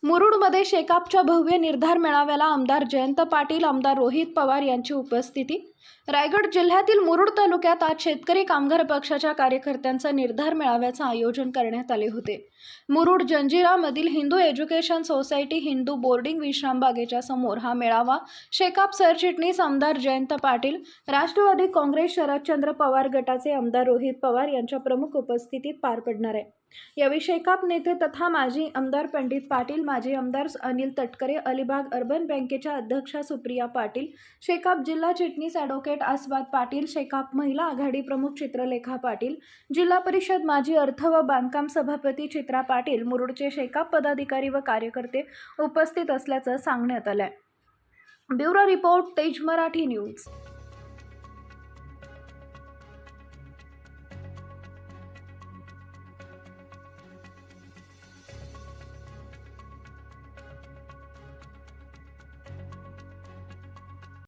मुरुडमध्ये शेकापच्या भव्य निर्धार मेळाव्याला आमदार जयंत पाटील, आमदार रोहित पवार यांची उपस्थिती. रायगड जिल्ह्यातील मुरुड तालुक्यात आज शेतकरी कामगार पक्षाच्या कार्यकर्त्यांचा निर्धार मेळाव्याचे आयोजन करण्यात आले होते. मुरुड जंजिरामधील Hindu education society Hindu boarding विश्रामबागेच्या समोर हा मेळावा शेकाप सरचिटणीस आमदार जयंत पाटील, राष्ट्रवादी काँग्रेस शरदचंद्र पवार गटाचे आमदार रोहित पवार यांच्या प्रमुख उपस्थितीत पार पडणार आहे. यावेळी शेकाप नेते तथा माजी आमदार पंडित पाटील, माजी आमदार अनिल तटकरे, अलिबाग अर्बन बँकेच्या अध्यक्षा सुप्रिया पाटील, शेकाप जिल्हा चिटणीस ॲडव्होकेट आस्वाद पाटील, शेकाप महिला आघाडी प्रमुख चित्रलेखा पाटील, जिल्हा परिषद माजी अर्थ व बांधकाम सभापती चित्रा पाटील, मुरुडचे शेकाप पदाधिकारी व कार्यकर्ते उपस्थित असल्याचं सांगण्यात आलंय. ब्युरो रिपोर्ट, तेज मराठी न्यूज.